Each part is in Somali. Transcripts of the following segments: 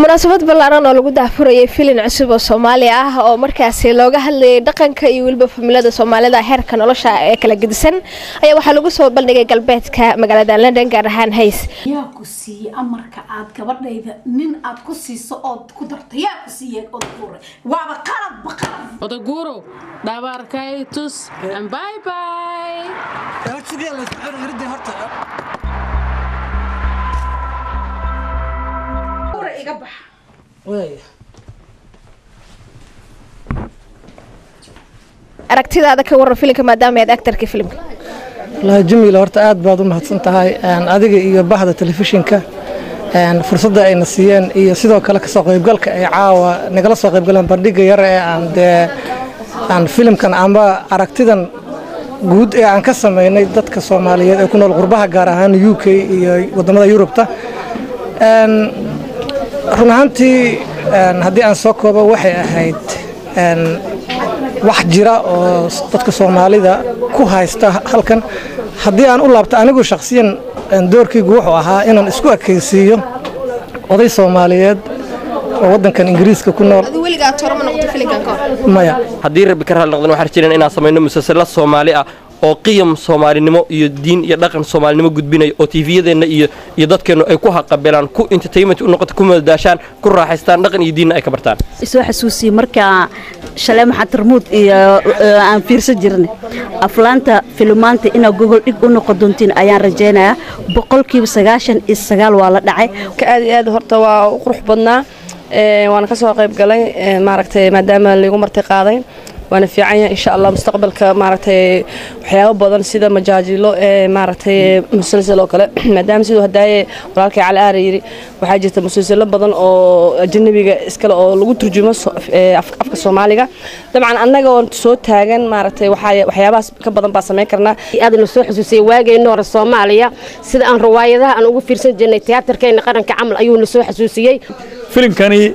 munaasabad ballaaran oo lagu daahfurayay filim cusub oo Soomaali ah oo markaasi looga hadlayay dhaqanka iyo waliba familada Soomaalida heerka nolosha ee kala gedisan ayaa waxa lagu soo bandhigay galbeedka magaalada London gaar ahaan Hayes yaa ku siiyay amarka aad gabadhayda nin aad ku siiso oo ku dartay yaa ku siiyay odaguuro waaba qalad baqal odaguuro dhabarkaytus and bye bye sidii la soo xiriirday horta iga bax way aragtidaada ka waran filimka maadaama aad actorka filimka la jamiila horta aad baad u mahadsan tahay adiga iyo bahda telefishinka fursadda ayna siiyeen iyo sidoo kale ka soo qaybgalka ay caawa nagala soo qaybgaleen bandhiga yar ee aan filimkan amba aragtidan guud ee aan ka sameynay dadka Soomaaliyeed ee ku nool qurbaha gaar ahaan UK iyo wadamada Yurubta runaantii haddii aan soo koobo waxay ahayd wax jira oo dadka Soomaalida ku haysta halkan haddii aan u laabto anigu shakhsiyan doorkaygu wuxuu ahaa inaan isku ekaysiiyo oday Soomaaliyeed oo wadankan Ingiriiska ku nool adigu weligaa toorma noqdo filimkan ka maya haddii rabbi ka raali noqdaan waxaan jireen inaan sameeyno musalsal Soomaali ah oo qiyam Soomaalinimo iyo diin iyo dhaqan Soomaalinimo gudbinay oo TV-yadeena iyo dadkeenu ay ku haqabeelaan ku entertainment u noqoto ku madadaashaan ku raaxaystaan dhaqan iyo diin ay ka bartaan isoo xasuusi marka shalay maxad tarmuud iyo aan fiirsan jirnay aflaanta filmaanta ina Google dhig u noqon doontiin ayaan rajaynayaa 99% waa la dhacay aad horta waa u qurux badnaa waan ka soo qayb galay maaragtay maadaama lagu marti qaaday وانا في عين إن شاء الله مستقبل كمارتي وحياة بدن سيدا مجاجيلو مارتي مسلسل وكله مدام سيدو هداي ولكن على أريري وحاجة مسلسل بدن أو أجنبي إسكال أو لغو ترجمة أفك الصومالية طبعا أنا قلت صوت هاجن مارتي وحياة بس كبدن بس ما كرنا هذا النصوح حسوسي واجي النور الصومالية سيدا أن رواية ذا أنا أقول في رسالة جنة تياتر كأن قرن كعمل أيون النصوح حسوسي فيلم كاني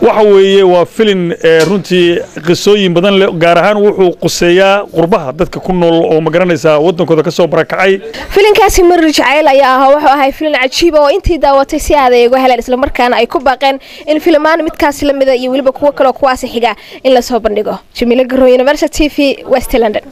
waxa weeye waa filim runtii qisooyin badan leh gaar ahaan wuxuu quseeyaa qurbaha dadka ku nool oo ma garanaysa wadankooda ka soo barakacay filimkaasi Marir Jacayl ayaa wuxuu ahaa filim cajiib oo intii daawatay si aad ay uga heleen isla markaana ay ku baaqeen in filmaan midkaas la mid ah iyo waliba kuwa kale oo kuwaas xiga in la soo bandhigo Jamila Garow University TV West London